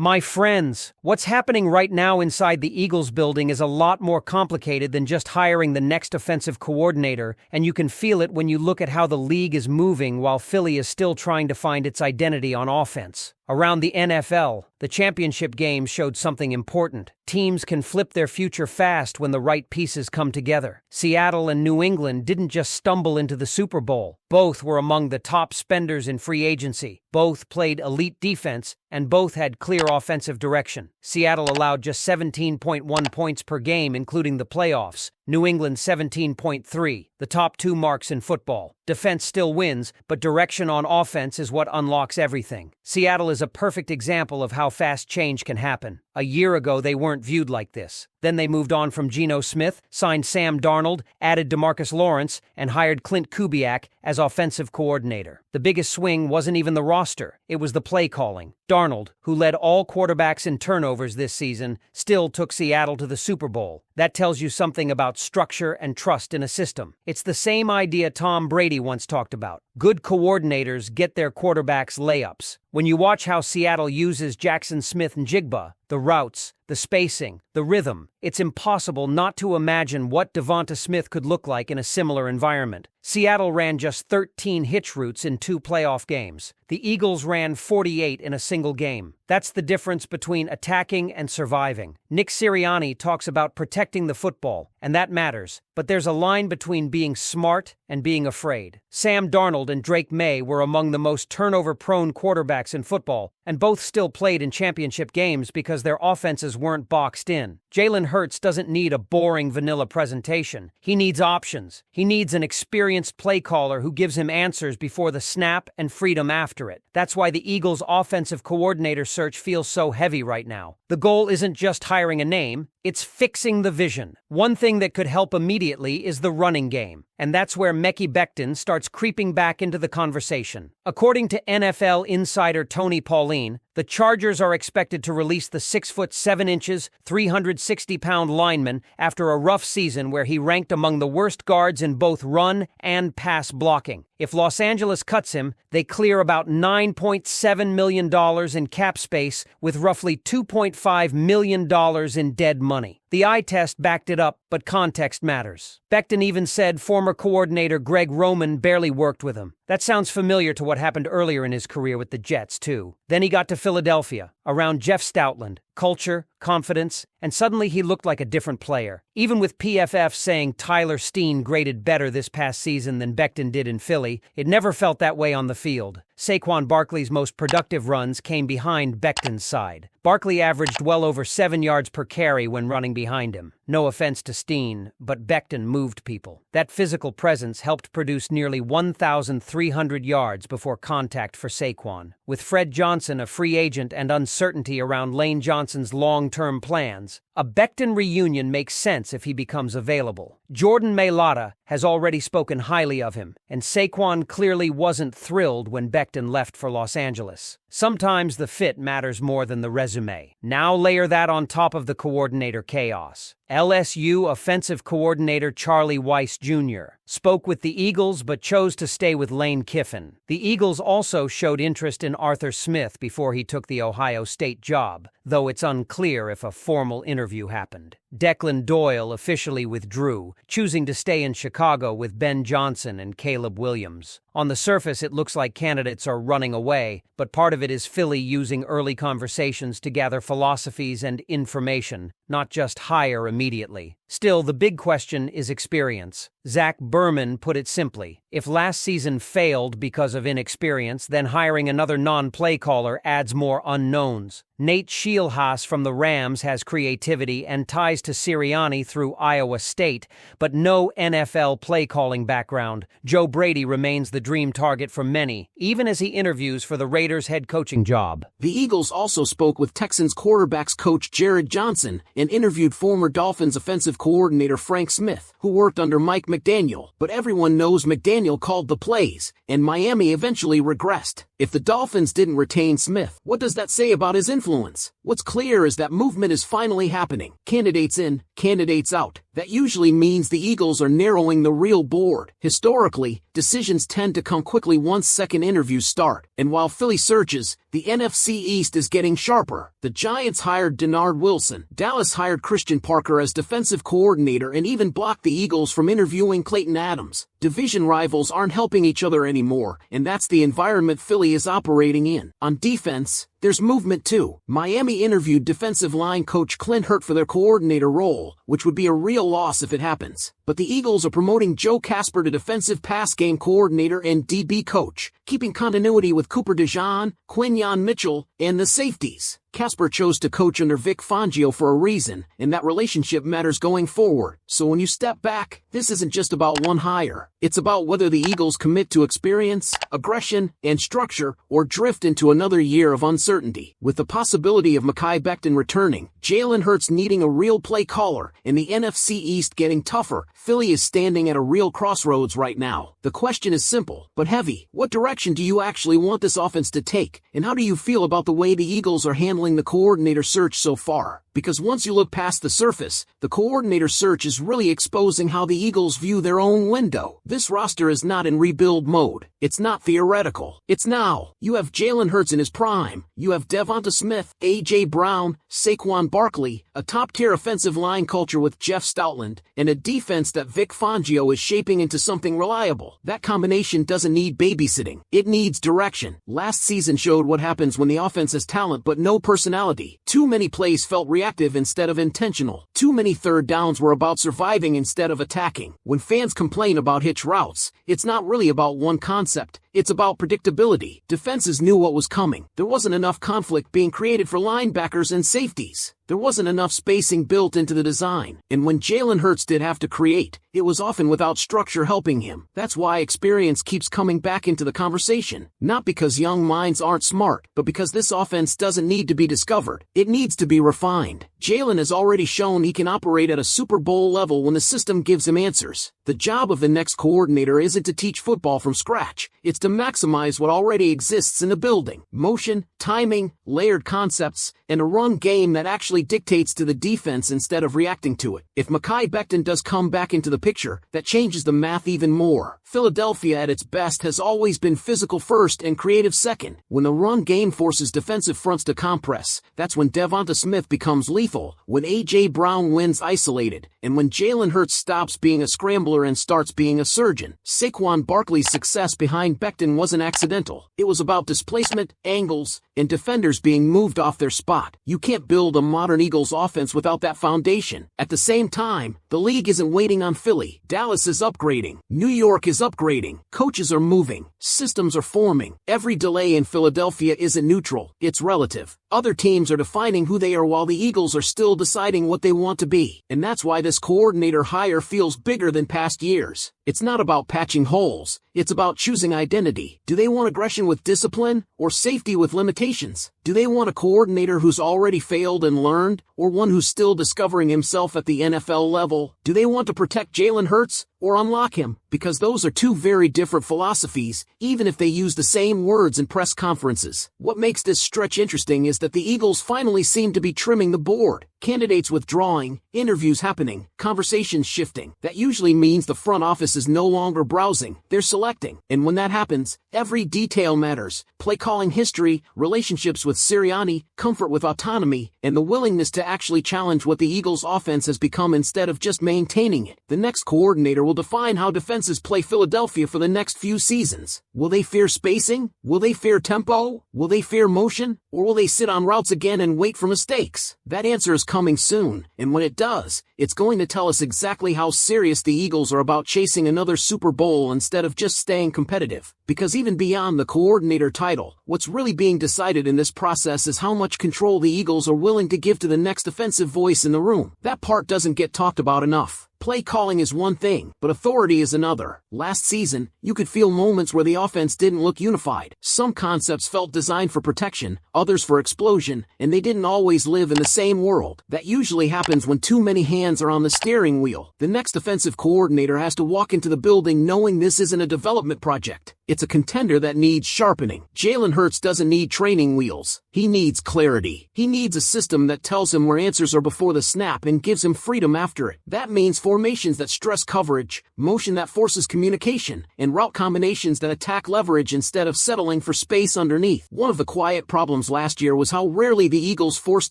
My friends, what's happening right now inside the Eagles building is a lot more complicated than just hiring the next offensive coordinator, and you can feel it when you look at how the league is moving while Philly is still trying to find its identity on offense. Around the NFL, the championship game showed something important. Teams can flip their future fast when the right pieces come together. Seattle and New England didn't just stumble into the Super Bowl. Both were among the top spenders in free agency. Both played elite defense, and both had clear offensive direction. Seattle allowed just 17.1 points per game, including the playoffs. New England 17.3, the top two marks in football. Defense still wins, but direction on offense is what unlocks everything. Seattle is a perfect example of how fast change can happen. A year ago, they weren't viewed like this. Then they moved on from Geno Smith, signed Sam Darnold, added DeMarcus Lawrence, and hired Clint Kubiak as offensive coordinator. The biggest swing wasn't even the roster, it was the play calling. Darnold, who led all quarterbacks in turnovers this season, still took Seattle to the Super Bowl. That tells you something about structure and trust in a system. It's the same idea Tom Brady once talked about. Good coordinators get their quarterbacks layups. When you watch how Seattle uses Jackson Smith-Njigba, the routes, the spacing, the rhythm, it's impossible not to imagine what DeVonta Smith could look like in a similar environment. Seattle ran just 13 hitch routes in 2 playoff games. The Eagles ran 48 in a single game. That's the difference between attacking and surviving. Nick Sirianni talks about protecting the football, and that matters. But there's a line between being smart and being afraid. Sam Darnold and Drake May were among the most turnover-prone quarterbacks in football, and both still played in championship games because their offenses weren't boxed in. Jalen Hurts doesn't need a boring vanilla presentation. He needs options. He needs an experienced play caller who gives him answers before the snap and freedom after it. That's why the Eagles' offensive coordinator search feels so heavy right now. The goal isn't just hiring a name, it's fixing the vision. One thing that could help immediately is the running game, and that's where Mekhi Becton starts creeping back into the conversation. According to NFL insider Tony Pauline, the Chargers are expected to release the 6'7", 360-pound lineman after a rough season where he ranked among the worst guards in both run and pass blocking. If Los Angeles cuts him, they clear about $9.7 million in cap space with roughly $2.5 million in dead money. The eye test backed it up, but context matters. Becton even said former coordinator Greg Roman barely worked with him. That sounds familiar to what happened earlier in his career with the Jets, too. Then he got to Philadelphia, around Jeff Stoutland. Culture, confidence, and suddenly he looked like a different player. Even with PFF saying Tyler Steen graded better this past season than Becton did in Philly, it never felt that way on the field. Saquon Barkley's most productive runs came behind Becton's side. Barkley averaged well over 7 yards per carry when running behind him. No offense to Steen, but Becton moved people. That physical presence helped produce nearly 1,300 yards before contact for Saquon. With Fred Johnson a free agent and uncertainty around Lane Johnson's long-term plans, a Becton reunion makes sense if he becomes available. Jordan Mailata has already spoken highly of him, and Saquon clearly wasn't thrilled when Becton left for Los Angeles. Sometimes the fit matters more than the resume. Now layer that on top of the coordinator chaos. LSU offensive coordinator Charlie Weis Jr. spoke with the Eagles but chose to stay with Lane Kiffin. The Eagles also showed interest in Arthur Smith before he took the Ohio State job, though it's unclear if a formal interview happened. Declan Doyle officially withdrew, choosing to stay in Chicago with Ben Johnson and Caleb Williams. On the surface, it looks like candidates are running away, but part of it is Philly using early conversations to gather philosophies and information, not just hire immediately. Still, the big question is experience. Zach Berman put it simply. If last season failed because of inexperience, then hiring another non-play caller adds more unknowns. Nate Scheelhaas from the Rams has creativity and ties to Sirianni through Iowa State, but no NFL play-calling background. Joe Brady remains the dream target for many, even as he interviews for the Raiders' head coaching job. The Eagles also spoke with Texans quarterbacks coach Jared Johnson and interviewed former Dolphins offensive coordinator Frank Smith, who worked under Mike McDaniel. But everyone knows McDaniel called the plays, and Miami eventually regressed. If the Dolphins didn't retain Smith, what does that say about his influence? What's clear is that movement is finally happening. Candidates in, candidates out. That usually means the Eagles are narrowing the real board. Historically, decisions tend to come quickly once second interviews start. And while Philly searches, The NFC East is getting sharper. The Giants hired Denard Wilson. Dallas hired Christian Parker as defensive coordinator and even blocked the Eagles from interviewing Clayton Adams. Division rivals aren't helping each other anymore, and that's the environment Philly is operating in. On defense, there's movement too. Miami interviewed defensive line coach Clint Hurt for their coordinator role, which would be a real loss if it happens. But the Eagles are promoting Joe Casper to defensive pass game coordinator and DB coach, keeping continuity with Cooper DeJean, Quinyon Mitchell, and the safeties. Casper chose to coach under Vic Fangio for a reason, and that relationship matters going forward. So when you step back, this isn't just about one hire. It's about whether the Eagles commit to experience, aggression, and structure, or drift into another year of uncertainty. With the possibility of Mekhi Becton returning, Jalen Hurts needing a real play caller, and the NFC East getting tougher, Philly is standing at a real crossroads right now. The question is simple, but heavy. What direction do you actually want this offense to take, and how do you feel about the way the Eagles are handling the coordinator search so far? Because once you look past the surface, the coordinator search is really exposing how the Eagles view their own window. This roster is not in rebuild mode. It's not theoretical. It's now. You have Jalen Hurts in his prime. You have DeVonta Smith, A.J. Brown, Saquon Barkley, a top-tier offensive line culture with Jeff Stoutland, and a defense that Vic Fangio is shaping into something reliable. That combination doesn't need babysitting. It needs direction. Last season showed what happens when the offense has talent but no personality. Too many plays felt reactive instead of intentional. Too many third downs were about surviving instead of attacking. When fans complain about hitch routes, it's not really about one concept. It's about predictability. Defenses knew what was coming. There wasn't enough conflict being created for linebackers and safeties. There wasn't enough spacing built into the design. And when Jalen Hurts did have to create, it was often without structure helping him. That's why experience keeps coming back into the conversation. Not because young minds aren't smart, but because this offense doesn't need to be discovered. It needs to be refined. Jalen has already shown he can operate at a Super Bowl level when the system gives him answers. The job of the next coordinator isn't to teach football from scratch. It's to maximize what already exists in the building. Motion, timing, layered concepts, and a run game that actually dictates to the defense instead of reacting to it. If Mekhi Becton does come back into the picture, that changes the math even more. Philadelphia at its best has always been physical first and creative second. When the run game forces defensive fronts to compress, that's when DeVonta Smith becomes lethal, when A.J. Brown wins isolated, and when Jalen Hurts stops being a scrambler and starts being a surgeon. Saquon Barkley's success behind Becton wasn't accidental. It was about displacement, angles, and defenders being moved off their spot. You can't build a modern Eagles offense without that foundation. At the same time, the league isn't waiting on Philly. Dallas is upgrading. New York is upgrading. Coaches are moving. Systems are forming. Every delay in Philadelphia isn't neutral. It's relative. Other teams are defining who they are while the Eagles are still deciding what they want to be. And that's why this coordinator hire feels bigger than past years. It's not about patching holes. It's about choosing identity. Do they want aggression with discipline or safety with limitations? Do they want a coordinator who's already failed and learned, or one who's still discovering himself at the NFL level? Do they want to protect Jalen Hurts or unlock him? Because those are two very different philosophies, even if they use the same words in press conferences. What makes this stretch interesting is that the Eagles finally seem to be trimming the board. Candidates withdrawing, interviews happening, conversations shifting. That usually means the front office is no longer browsing, they're selecting. And when that happens, every detail matters. Play calling history, relationships with Sirianni, comfort with autonomy, and the willingness to actually challenge what the Eagles' offense has become instead of just maintaining it. The next coordinator will define how defenses play Philadelphia for the next few seasons. Will they fear spacing? Will they fear tempo? Will they fear motion? Or will they sit on routes again and wait for mistakes? That answer is coming soon, and when it does, it's going to tell us exactly how serious the Eagles are about chasing another Super Bowl instead of just staying competitive. Because even beyond the coordinator title, what's really being decided in this process is how much control the Eagles are willing to give to the next offensive voice in the room. That part doesn't get talked about enough. Play calling is one thing, but authority is another. Last season, you could feel moments where the offense didn't look unified. Some concepts felt designed for protection, others for explosion, and they didn't always live in the same world. That usually happens when too many hands are on the steering wheel. The next offensive coordinator has to walk into the building knowing this isn't a development project. It's a contender that needs sharpening. Jalen Hurts doesn't need training wheels. He needs clarity. He needs a system that tells him where answers are before the snap and gives him freedom after it. That means formations that stress coverage, motion that forces communication, and route combinations that attack leverage instead of settling for space underneath. One of the quiet problems last year was how rarely the Eagles forced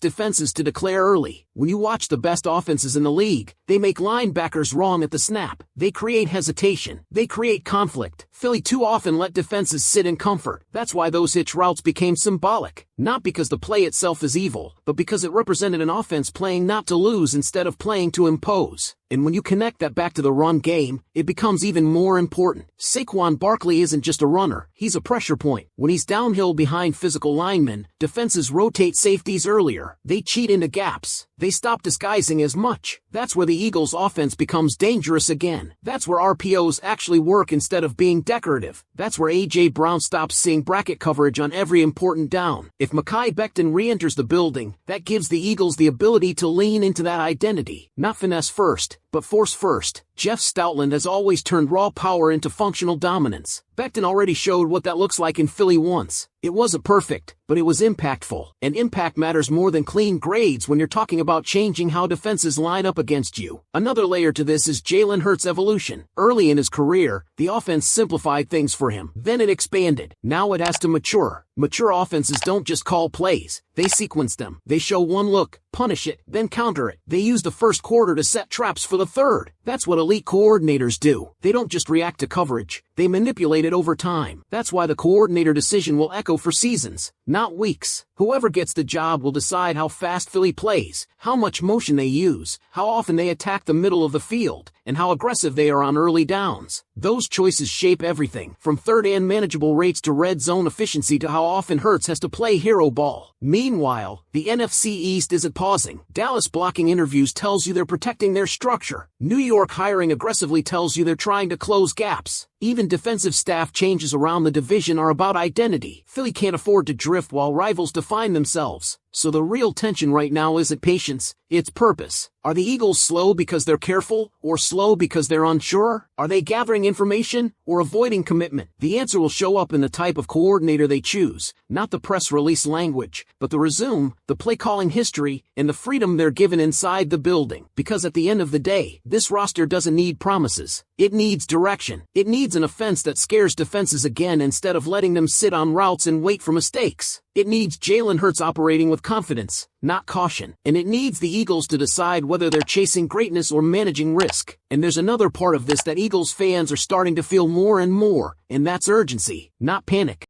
defenses to declare early. When you watch the best offenses in the league, they make linebackers wrong at the snap. They create hesitation. They create conflict. Philly too often let defenses sit in comfort. That's why those hitch routes became symbolic. Not because the play itself is evil, but because it represented an offense playing not to lose instead of playing to impose. And when you connect that back to the run game, it becomes even more important. Saquon Barkley isn't just a runner, he's a pressure point. When he's downhill behind physical linemen, defenses rotate safeties earlier. They cheat into gaps. They stop disguising as much. That's where the Eagles' offense becomes dangerous again. That's where RPOs actually work instead of being decorative. That's where A.J. Brown stops seeing bracket coverage on every important down. If Mekhi Becton re-enters the building, that gives the Eagles the ability to lean into that identity. Not finesse first, but force first. Jeff Stoutland has always turned raw power into functional dominance. Becton already showed what that looks like in Philly once. It wasn't perfect, but it was impactful. And impact matters more than clean grades when you're talking about changing how defenses line up against you. Another layer to this is Jalen Hurts' evolution. Early in his career, the offense simplified things for him. Then it expanded. Now it has to mature. Mature offenses don't just call plays. They sequence them. They show one look, punish it, then counter it. They use the first quarter to set traps for the third. That's what elite coordinators do. They don't just react to coverage. They manipulate it over time. That's why the coordinator decision will echo for seasons, not weeks. Whoever gets the job will decide how fast Philly plays, how much motion they use, how often they attack the middle of the field, and how aggressive they are on early downs. Those choices shape everything, from third and manageable rates to red zone efficiency to how often Hurts has to play hero ball. Meanwhile, the NFC East isn't pausing. Dallas blocking interviews tells you they're protecting their structure. New York hiring aggressively tells you they're trying to close gaps. Even defensive staff changes around the division are about identity. Philly can't afford to drift while rivals define themselves. So the real tension right now isn't patience, it's purpose. Are the Eagles slow because they're careful, or slow because they're unsure? Are they gathering information, or avoiding commitment? The answer will show up in the type of coordinator they choose, not the press release language, but the resume, the play calling history, and the freedom they're given inside the building. Because at the end of the day, this roster doesn't need promises. It needs direction. It needs an offense that scares defenses again instead of letting them sit on routes and wait for mistakes. It needs Jalen Hurts operating with confidence, not caution. And it needs the Eagles to decide whether they're chasing greatness or managing risk. And there's another part of this that Eagles fans are starting to feel more and more, and that's urgency, not panic.